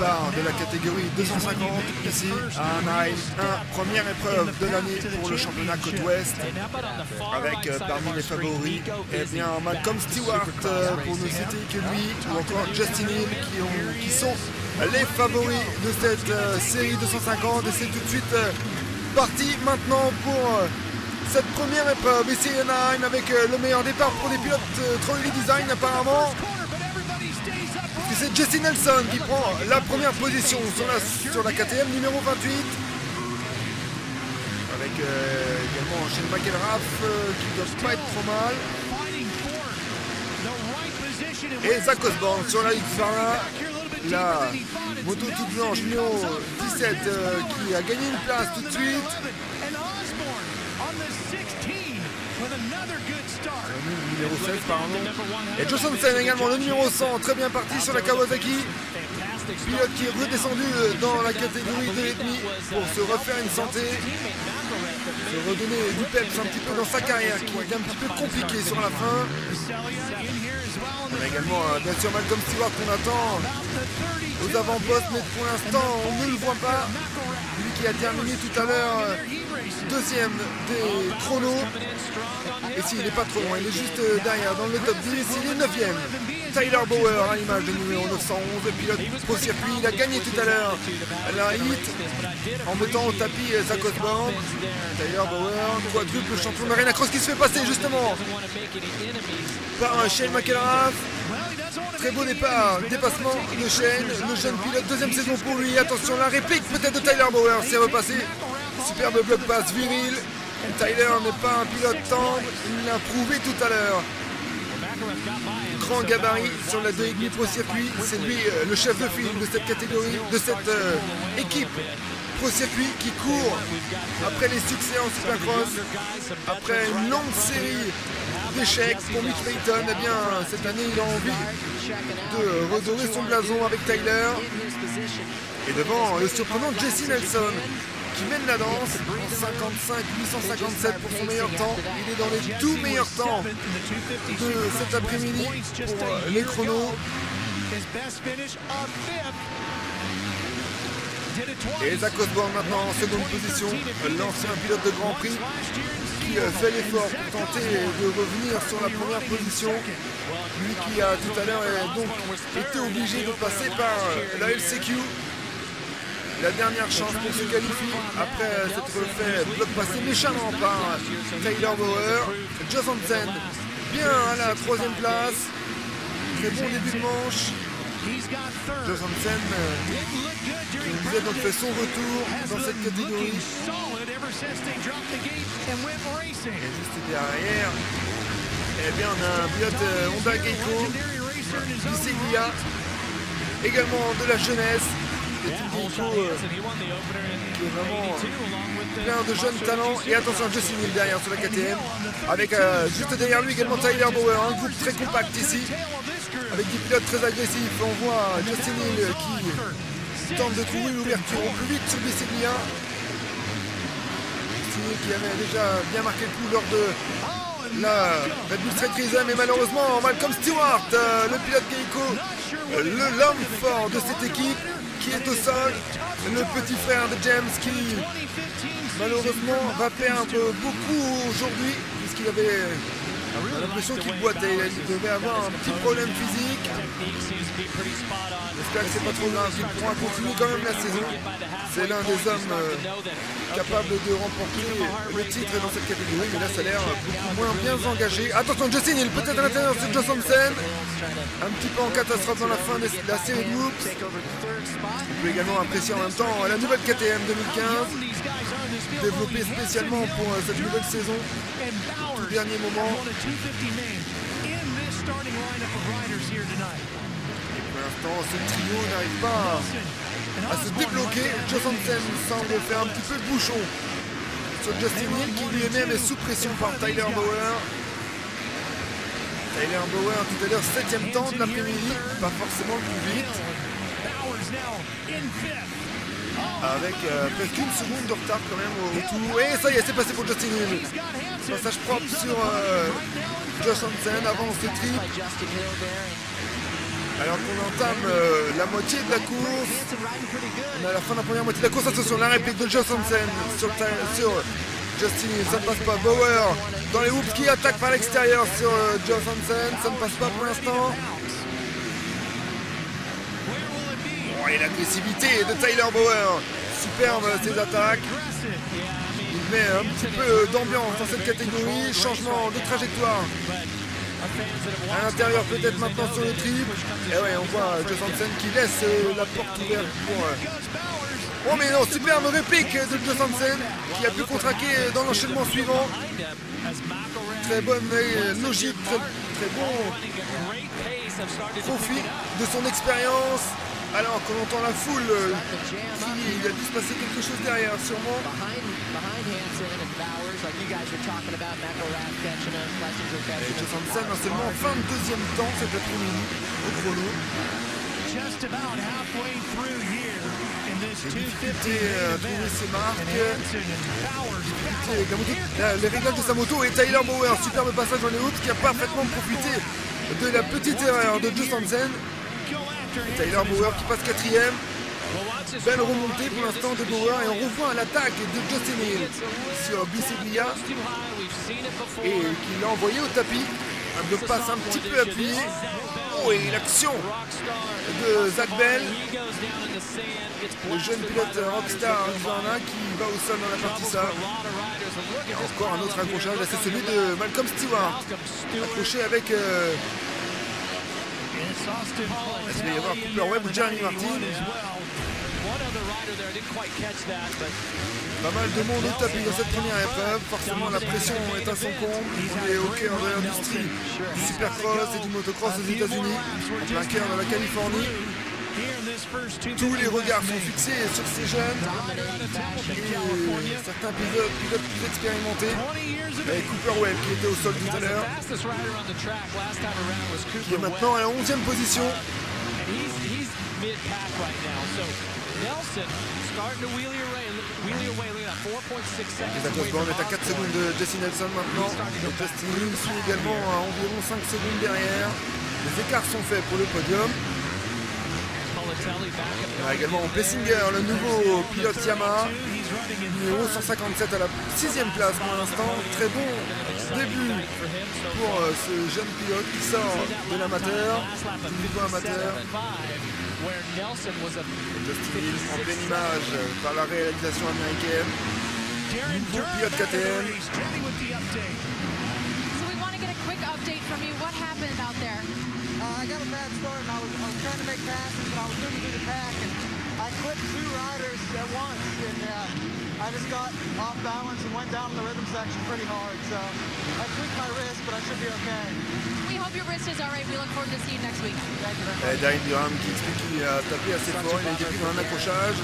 départ de la catégorie 250 ici à Anaheim. Première épreuve de l'année pour le championnat côte ouest avec parmi les favoris bien Malcolm Stewart pour ne citer que lui ou encore Justin Hill qui sont les favoris de cette série 250 et c'est tout de suite parti maintenant pour cette première épreuve ici à Anaheim avec le meilleur départ pour les pilotes Trolley Design apparemment. C'est Jesse Nelson qui prend la première position sur la KTM numéro 28 avec également Shane McElrath qui ne doit pas être trop mal et Zach Osborne sur la Xterra, la moto toute blanche numéro 17 qui a gagné une place tout de suite. Numéro 16 pardon. Et Joe Hansen également le numéro 100, très bien parti sur la Kawasaki. Pilote qui est redescendu dans la catégorie 2,5 pour se refaire une santé, se redonner du peps un petit peu dans sa carrière qui est un petit peu compliquée sur la fin. On a également bien sûr Malcolm Stewart qu'on attend aux avant-postes, mais pour l'instant on ne le voit pas. Lui qui a terminé tout à l'heure deuxième des chronos. Et s'il n'est pas trop loin, il est juste derrière dans le top 10, il est 9ème. Tyler Bauer à l'image du numéro 911, pilote pro circuit, il a gagné tout à l'heure la hit en mettant au tapis Zach Osborne. Tyler Bauer, quadruple champion d'Arena Cross qui se fait passer justement par Shane McElrath. Très beau départ, dépassement de Shane, le jeune pilote, deuxième saison pour lui. Attention, la réplique peut-être de Tyler Bauer, c'est repassé. Superbe bloc passe viril. Tyler n'est pas un pilote tendre, il l'a prouvé tout à l'heure. Grand gabarit sur la 2,5 pro circuit, c'est lui le chef de file de cette catégorie, de cette équipe pro circuit qui court après les succès en Supercross, après une longue série d'échecs pour Mitch Payton. Eh bien cette année il a envie de redorer son blason avec Tyler et devant le surprenant Jesse Nelson qui mène la danse en 55-857 pour son meilleur temps. Il est dans les 12 meilleurs temps de cet après-midi pour les chronos. Et Zach Osborne maintenant en seconde position, l'ancien pilote de Grand Prix qui fait l'effort pour tenter de revenir sur la première position. Lui qui a tout à l'heure donc été obligé de passer par la LCQ. La dernière chance pour se qualifier après s'être fait bloc passé méchamment par Tyler Bauer. Joe Hansen bien à la 3ème place. Très bon début de manche. Joe Hansen qui nous a donc fait son retour dans cette catégorie. Et juste derrière, eh bien on a un pilote Honda Geico, Biseglia, également de la jeunesse. Et Geico qui est vraiment plein de jeunes talents. Et attention à Justin Hill derrière sur la KTM avec juste derrière lui également Tyler Bauer, un groupe très compact ici avec des pilotes très agressifs. On voit Justin Hill qui tente de trouver l'ouverture au plus vite sur Biseglia. Justin Hill qui avait déjà bien marqué le coup lors de la Red Bull Street Crism, mais malheureusement Malcolm Stewart, le pilote Geico, l'homme fort de cette équipe qui est au sol, le petit frère de James qui malheureusement va perdre beaucoup aujourd'hui puisqu'il avait l'impression qu'il boitait, il devait avoir un petit problème physique. J'espère que c'est pas trop grave, il pourra continuer quand même la saison. C'est l'un des hommes capables de remporter le titre dans cette catégorie, mais là ça a l'air beaucoup moins bien engagé. Attention Justin Hill, peut-être à l'intérieur de Joe Hansen, un petit peu en catastrophe dans la fin de la série de whoops. On peut également apprécier en même temps la nouvelle KTM 2015, développée spécialement pour cette nouvelle saison, au tout dernier moment. Et pour l'instant, ce trio n'arrive pas à se débloquer. Joe Hansen semble faire un petit peu de bouchon sur Justin Hill qui lui-même est sous pression par Tyler Bauer. Tyler Bauer tout à l'heure 7ème temps de l'après-midi, pas forcément le plus vite. Avec presque une seconde de retard quand même au retour. Et ça y est, c'est passé pour Justin Hill. Passage propre sur Joe Hansen avant ce trip. Alors qu'on entame la moitié de la course, on est à la fin de la première moitié de la course. Attention, la réplique de Josh Hansen sur Justin Hill, ça ne passe pas. Bauer dans les hoops qui attaque par l'extérieur sur Josh Hansen, ça ne passe pas pour l'instant. Oh, et l'agressivité de Tyler Bauer, superbe ses attaques. Il met un petit peu d'ambiance dans cette catégorie, changement de trajectoire. À l'intérieur peut-être maintenant sur le triple. Et ouais, on voit Josh Hansen qui laisse la porte ouverte pour... Oh mais non, superbe réplique de Josh Hansen qui a pu contre-attaquer dans l'enchaînement suivant. Très bonne logique, très bon profit de son expérience. Alors qu'on entend la foule crier, il a dû se passer quelque chose derrière sûrement. Et Josh Hansen a seulement fin de deuxième temps cet après-midi au chrono. Difficulté à trouver ses marques. Les réglages de sa moto et Tyler Bauer, superbe passage dans les hoops qui a parfaitement profité de la petite erreur de Josh Hansen. Tyler Bauer qui passe quatrième. Belle remontée pour l'instant de Bauer et on revoit l'attaque de Justin Hill sur Bissiglia et qui l'a envoyé au tapis. Un bloc passe un petit peu appuyé. Oh, et l'action de Zach Bell, le jeune pilote Rockstar Arizona qui va au sol dans la partie ça. Et encore un autre accrochage, là c'est celui de Malcolm Stewart, accroché avec est-ce qu'il va y avoir Cooper Webb ou Jeremy Martin. Pas mal de monde au tapis dans cette première épreuve. Forcément la pression est à son comble. On est au cœur de l'industrie du supercross et du motocross aux États-Unis, en plein cœur de la Californie. Tous les regards sont fixés sur ces jeunes et certains pilotes plus expérimentés. Et Cooper Webb qui était au sol tout à l'heure, qui est maintenant à la 11e position. On est à 4 secondes de Jesse Nelson maintenant. Et Justin Hill suit également à environ 5 secondes derrière. Les écarts sont faits pour le podium. Il y a également Plessinger, le nouveau pilote Yamaha, numéro 157 à la 6e place pour l'instant. Très bon début pour ce jeune pilote qui sort de l'amateur, du niveau amateur. Justin Hill en pleine image par la réalisation américaine. Nouveau pilote KTM. I got a bad start and I was trying to make passes, but I was moving through the pack and I clipped 2 riders at once and I just got off balance and went down in the rhythm section pretty hard. So I tweaked my wrist, but I should be okay. We hope your wrist is all right. We look forward to seeing you next week. Thank you very much. Darren Durham qui explique qu'il a tapé assez fort, il a été pris dans un accrochage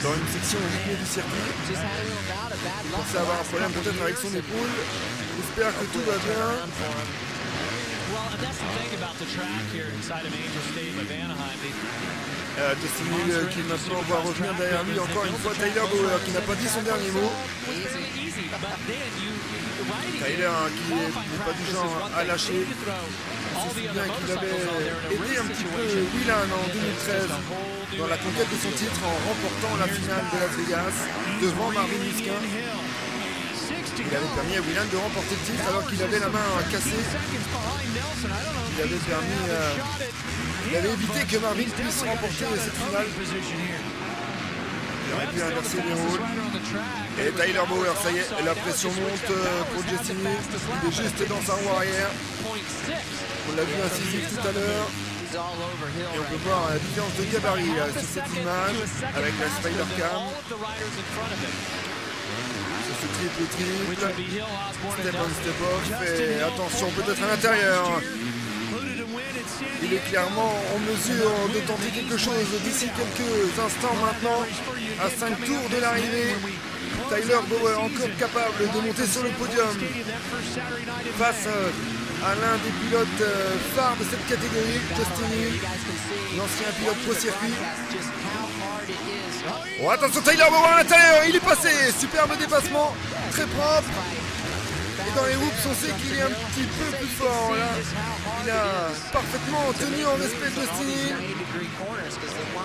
dans une section rythmée du circuit. Il pensait avoir un problème peut-être avec son épaule. J'espère que tout va bien. Justin Hill qui maintenant va revenir derrière lui encore une fois. Tyler Bauer qui n'a pas dit son dernier mot. Tyler qui n'est pas du genre à lâcher. On se souvient qu'il avait aidé un petit peu Whelan en 2013 dans la conquête de son titre en remportant la finale de Las Vegas devant Marvin Musquin. Il avait permis à Whelan de remporter le titre alors qu'il avait la main cassée. Il avait permis, il avait évité que Marvin puisse remporter cette finale. Il aurait pu inverser les rôles. Et Tyler Bauer, ça y est, la pression monte pour Justin Hill. Il est juste dans sa roue arrière. On l'a vu incisif tout à l'heure. Et on peut voir la différence de gabarit sur cette image avec la Spider Cam. Ce triple, step on step off, et attention peut-être à l'intérieur. Il est clairement en mesure de tenter quelque chose d'ici quelques instants maintenant, à 5 tours de l'arrivée. Tyler Bauer encore capable de monter sur le podium face à l'un des pilotes phares de cette catégorie, Justin Hill, l'ancien pilote pro circuit. Oh, attention, Tyler Bauer à l'intérieur, il est passé, superbe dépassement, très propre. Et dans les whoops, on sait qu'il est un petit peu plus fort. Là, il a parfaitement tenu en respect de Justin Hill.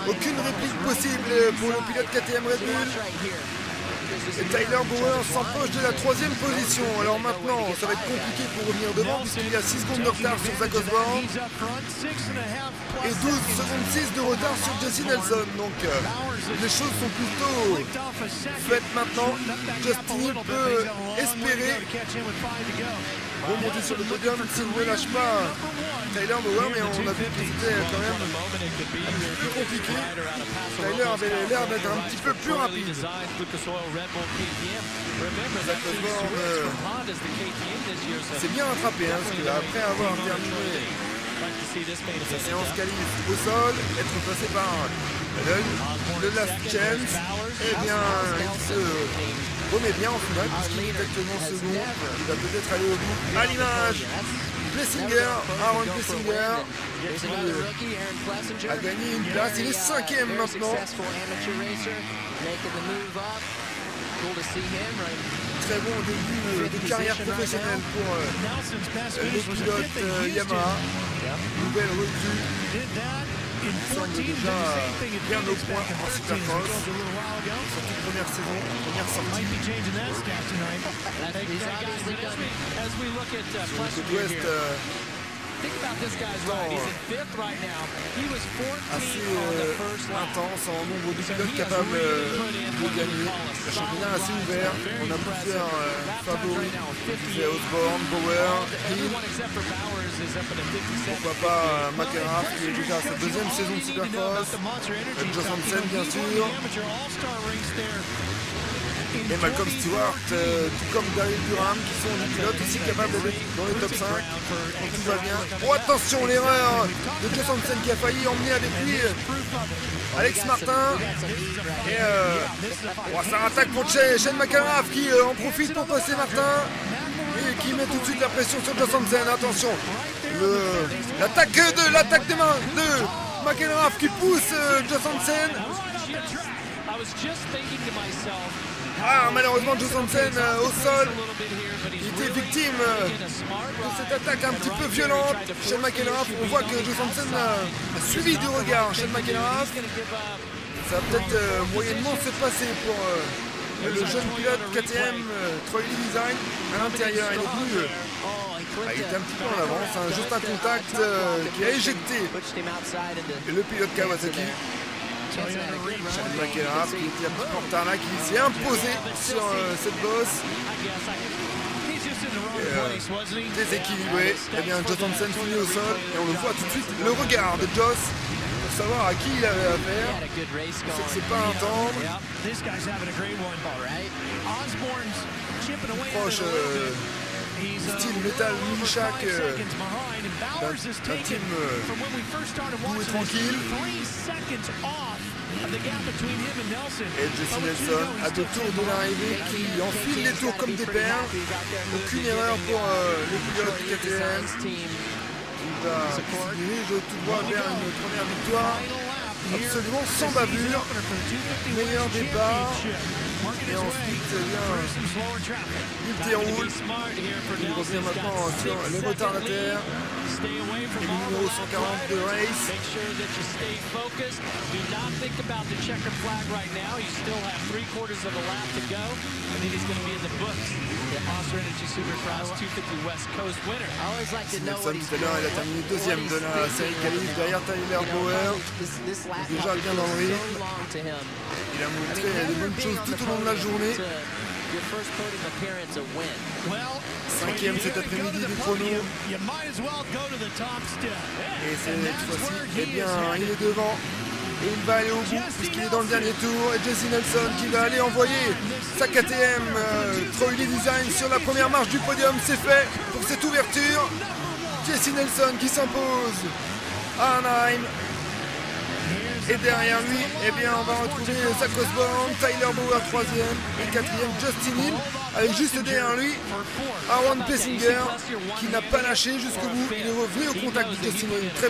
Aucune réplique possible pour le pilote KTM Red Bull. Et Tyler Bauer s'empoche de la 3e position. Alors maintenant, ça va être compliqué pour revenir devant puisqu'il y a 6 secondes de retard sur Zach Osborne et 12 secondes 6 de retard sur Jesse Nelson. Donc les choses sont plutôt faites maintenant. Justin Hill peut espérer remonter sur le podium s'il ne lâche pas Tyler Bauer, mais on a vu que c'était quand même plus compliqué. Tyler avait l'air d'être un petit peu plus rapide. Zach Osborne s'est bien rattrapé, hein, parce qu'après avoir terminé sa séance qualif au sol, être passé par le last chance, eh bien il se remet bien en finale puisqu'il est actuellement second. Il va peut-être aller au bout. À l'image, Plessinger, Aaron Plessinger, qui a gagné une place. Il est 5e maintenant. Très bon début de carrière professionnelle pour le pilote Yamaha. Nouvelle recrue. Il semble déjà bien au point en Supercross. Surtout première saison, première sortie. Sur le côté ouest, assez intense en nombre de pilotes capables de gagner. Le championnat est assez ouvert. On a plusieurs favoris. C'est Osborne, Bauer, Hill. Pourquoi pas McElrath qui est déjà à sa 2e saison de Supercross. Joss Hansen bien sûr. Et Malcolm Stewart, tout comme Daryl Durham, qui sont des pilotes aussi capables d'être dans les top 5. Donc tout va bien. Oh attention, l'erreur de Joss Hansen qui a failli emmener avec lui Alex Martin. Et ça attaque pour Shane McElrath qui en profite pour passer Martin. Et qui met tout de suite la pression sur Joss Hansen. Attention, l'attaque de main de McElrath qui pousse Joss Hansen. Ah, malheureusement, Joss Hansen au sol, il était victime de cette attaque un petit peu violente. Shane McElrath, on voit que Joss Hansen a suivi du regard Shane McElrath. Ça va peut-être moyennement se passer pour le jeune pilote KTM Troy Design à l'intérieur. Il était un petit peu en avance, hein, juste un contact qui a éjecté le pilote Kawasaki. Shane McElrath qui était un petit peu en retard là, qui s'est imposé sur cette bosse. Déséquilibré. Eh bien, Joss Hansen finit au sol et on le voit tout de suite. Le regard de Joss pour savoir à qui il avait affaire. On sait que c'est pas un tendre. Proche style Metal Nunchak d'un team doux et tranquille. Et Jesse Nelson à 2 tours de l'arrivée qui enfile les tours comme des perles. Aucune erreur pour le pilote KTM. Il va se dirige tout droit vers une première victoire absolument sans bavure. Meilleur départ. Et ensuite, il déroule. Il revient maintenant sur les retardataires. Et le numéro 140 de Race. Nelson tout à l'heure, il a terminé 2e de la série qualif derrière Tyler Bauer. Déjà bien dans le rythme. Il a montré des bonnes choses tout au long de la journée. 5e cet après-midi du chrono. Et cette fois-ci, eh bien, il est devant. Et il va aller au bout puisqu'il est dans le dernier tour. Et Jesse Nelson qui va aller envoyer sa KTM Troy Design sur la première marche du podium. C'est fait pour cette ouverture. Jesse Nelson qui s'impose à Anaheim. Et derrière lui, eh bien, on va retrouver Zach Osborne, Tyler Bauer 3e et 4e Justin Hill, avec juste derrière lui Aaron Plessinger qui n'a pas lâché jusqu'au bout. Il est revenu au contact de Justin Hill. Très